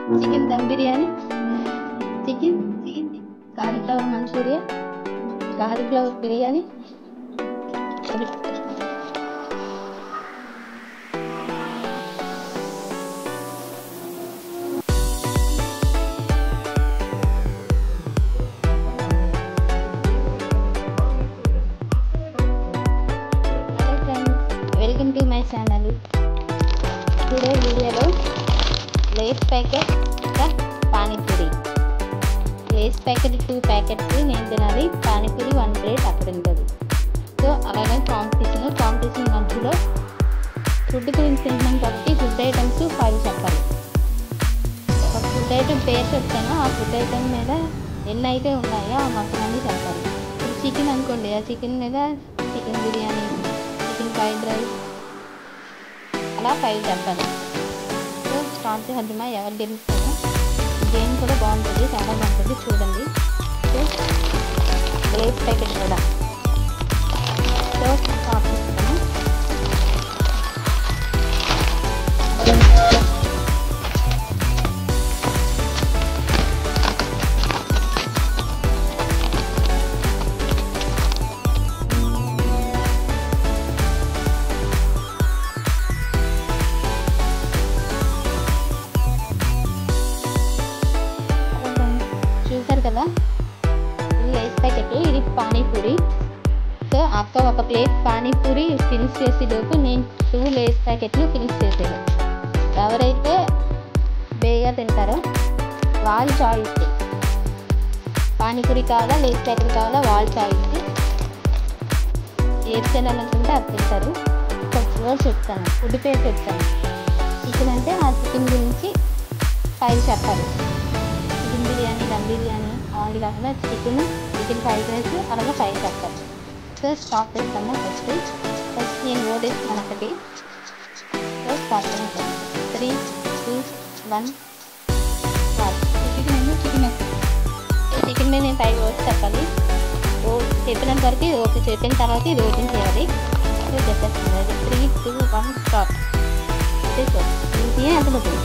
Chicken dum biryani, chicken cauliflower manchurian, cauliflower biryani, welcome to my channel. Today వీడియోలో Lays packet ఇంకా panipuri. Lay's packet 2 packets నేను తినాలి, panipuri 1 plate అక్కడ ఉంటుంది. సో అలాగే కాంపిటీషన్ మధ్యలో ఫుడ్ గురించి తింటున్నాం కాబట్టి ఫుడ్ ఐటమ్స్ 5 చెప్పాలి. ఒక ఫుడ్ ఐటమ్ పేరు చెప్తాను, ఆ ఫుడ్ ఐటమ్ మీద ఎన్ని అయితే ఉన్నాయో ఆ మొత్తం అన్నీ చెప్పాలి. ఇప్పుడు చికెన్ అనుకోండి, ఆ చికెన్ మీద chicken biryani, chicken fried rice, అలా 5 చెప్పాలి. సో స్టార్ట్ చేద్దామా? ఎవరు గెలుస్తారో. గేమ్ కూడా బాగుంటుంది, చాలా బాగుంటుంది, చూడండి. సో లేస్ ప్యాకెట్ కూడా. సో స్టార్ట్ చేస్తాను. చూసారు కదా, ఇది లేస్ ప్యాకెట్, ఇది పానీపూరి. సో అక్క ఒక ప్లేట్ పానీపూరి ఫినిష్ చేసేలోపు నేను 2 లేస్ ప్యాకెట్లు ఫినిష్ చేసేది. ఎవరైతే బేగా తింటారో వాళ్ళ చాయిస్. పానీపూరి కావాలా, లేస్ ప్యాకెట్ కావాలా, వాళ్ళ చాయిస్. ఏది తినాలనుకుంటే అది తింటారు. ఒక చెప్తాను, ఫుడ్ పేరు చెప్తాను. చికెన్ అంటే ఆ చికెన్ గురించి 5 చెప్పాలి. చికెన్ బిర్యానీ, దమ్ బిర్యానీ, అలాగే చికెన్ ఫ్రైడ్ రైస్, అలాగే 5 చెప్పాలి. సో స్టార్ట్ చేస్తాము. ఫస్ట్ నేను ఓడేస్తాను ఒకటి. సో స్టార్ట్ చేస్తాను. 3, 2, 1 స్టార్ట్. చికెన్ మీద నేను 5 వర్డ్స్ చెప్పాలి. చెప్పినంత వరకు ఓకే, చెప్పిన తర్వాత ఇది ఓపెన్ చేయాలి. సో చెప్పేస్తాను. 3, 2, 1 స్టార్ట్. ఇది అర్థమవుతుంది.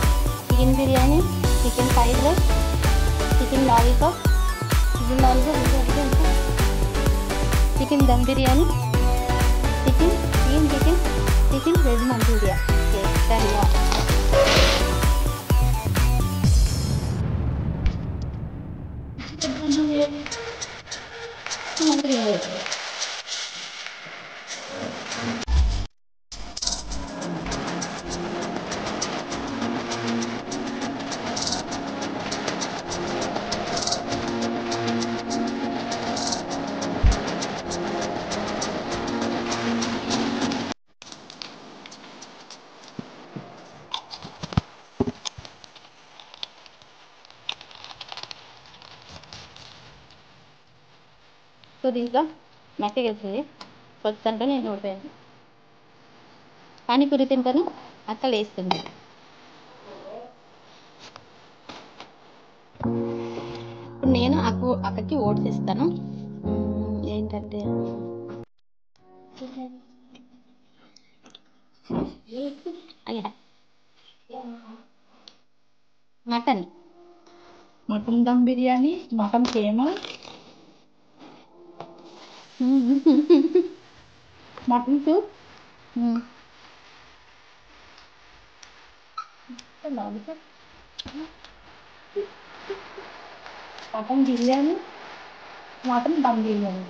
Chicken biryani, chicken fried rice, chicken lollipop, chicken dum biryani, chicken veg manchurian. So దీంట్లో మెత్తగా వేస్తుంది. ఫస్ట్ అంటే నేను ఓడిపోయాను. పానీపూరి తింటాను, అక్క లేస్తుంది. ఇప్పుడు నేను అక్కకి ఓట్స్ ఇస్తాను. ఏంటంటే mutton dum biryani, mutton keema, mutton soup, mutton biryani, mutton dum biryani.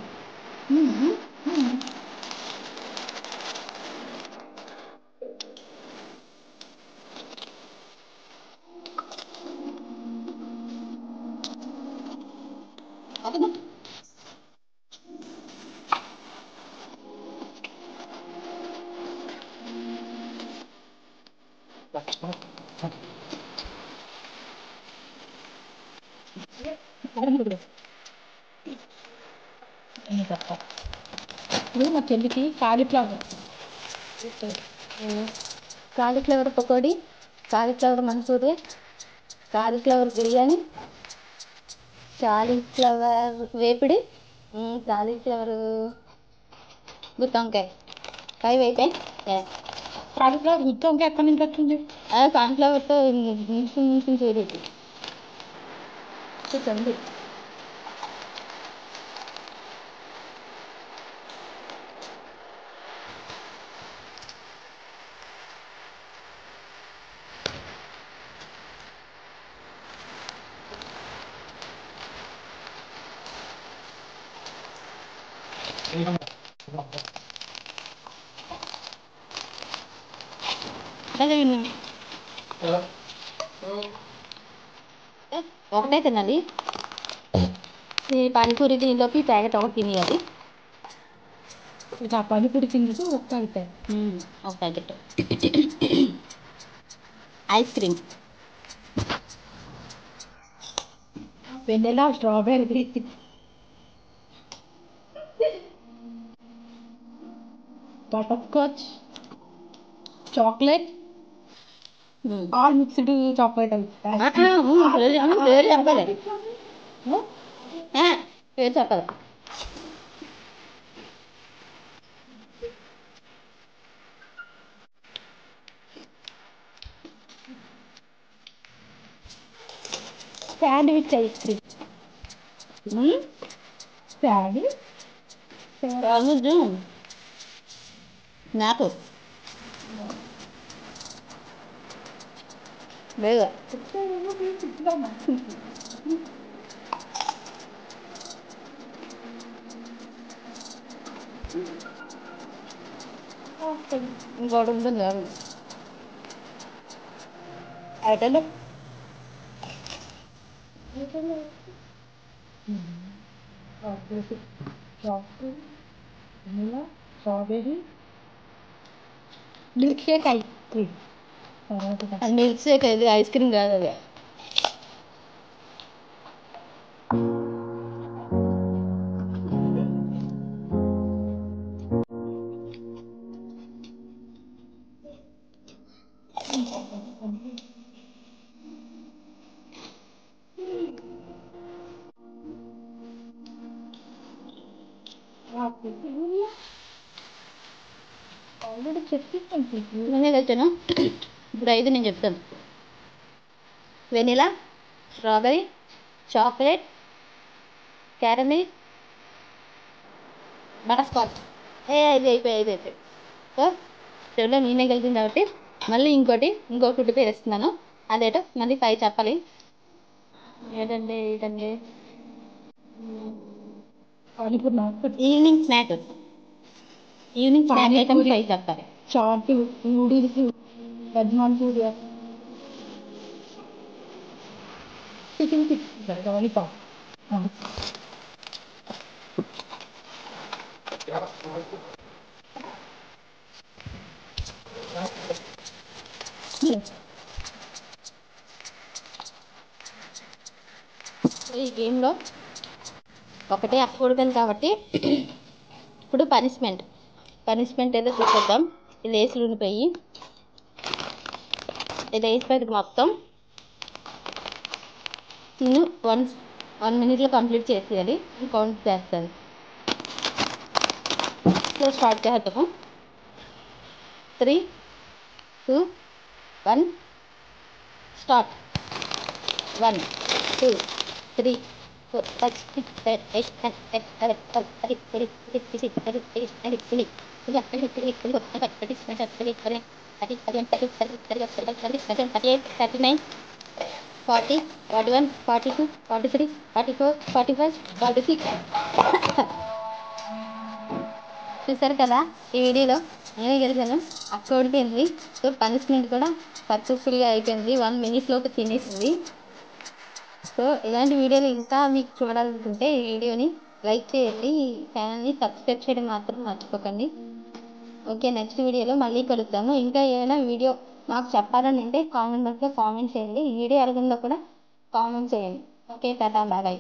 ఇప్పుడు మా చెల్లికి cauliflower pakoda, cauliflower manchurian, cauliflower biryani, cauliflower వేపిడి, కాలీఫ్లవర్ గుత్తొంకాయ. 5 అయిపోయి కాలీఫ్లవర్ గుత్తి వంకాయ ఎక్కడి నుంచి వచ్చింది? అదే కాన్ఫ్లవర్తో నిమిషం చేయలేదు చూడండి. అదే ఒకటే తినాలి. ఈ పానీపూరి దీనిలోకి ప్యాకెట్ ఒకటి తినేయాలి. ఇట్లా పానీపూరి తినేసి ఒక ప్యాకెట్. ఒక packet ice cream vanilla strawberry butterscotch chocolate all mixed chocolate పేరు చెప్పాలి. పేరు చెప్పాలి. శాండ్విచ్ ఐస్ క్రీమ్ శాండ్విచ్ నాకు లేదు ఇంకోటి ఉంటుంది అయితే chocolate vanilla strawberry milk shake ice cream. అది మిల్క్ షేక్ అది ఐస్ క్రీమ్ కాదు అది. ఆల్రెడీ చెప్పేసి నేనే తెచ్చాను. ఇప్పుడు 5 నేను చెప్తాను. Vanilla, strawberry, chocolate, caramel, butterscotch. ఇది అయిపోయి సో చెవులో నేనే కలిసింది కాబట్టి మళ్ళీ ఇంకో ఫుడ్ పేరు వేస్తున్నాను. అదేటో మళ్ళీ 5 చెప్పాలి. ఏంటంటే ఈవినింగ్ స్నాక్ ఐటమ్ 5 చెప్పాలి. Chaat noodles veg manchurian chicken lollipop ఈ గేమ్లో ఒకటే అఫోర్డబుల్ కాబట్టి ఇప్పుడు పనిష్మెంట్ ఏదో చూసేద్దాం. ఇది వేసులు ఉండిపోయి ఇది వేసిపోయి మొత్తం నేను 1 minute కంప్లీట్ చేసేయాలి. కౌంట్ చేస్తాను. సో స్టార్ట్ చేద్దాము. 3, 2, 1 స్టార్ట్. 1, 2, 3, 4, 5, 6, 7, 8, 9, 10, 11, 12, 13, 14, 15, 16, 17, 18, 19, 20, 21, 22, 23, 24, 25, 26, 27, 28, 29, 30, 31, 32, 33, 34, 35, 40, 41, 42, 43, 44, 45, 46. చూసారు కదా ఈ వీడియోలో నేనే గెలిచాను. అక్క ఓడిపోయింది. సో పనిష్మెంట్ కూడా సక్సెస్ఫుల్గా అయిపోయింది. 1 minute లోపు తినేసింది. సో ఇలాంటి వీడియోలు ఇంకా మీకు చూడాలనుకుంటే ఈ వీడియోని లైక్ చేయండి. ఛానల్ని సబ్స్క్రైబ్ చేయడం మాత్రం మర్చిపోకండి. ఓకే, నెక్స్ట్ వీడియోలో మళ్ళీ కలుద్దాము. ఇంకా ఏమైనా వీడియో మాకు చెప్పాలని అంటే కామెంట్ బాక్స్లో కామెంట్ చేయండి. ఈ వీడియో అడగంలో కూడా కామెంట్ చేయండి. Okay, tata bye.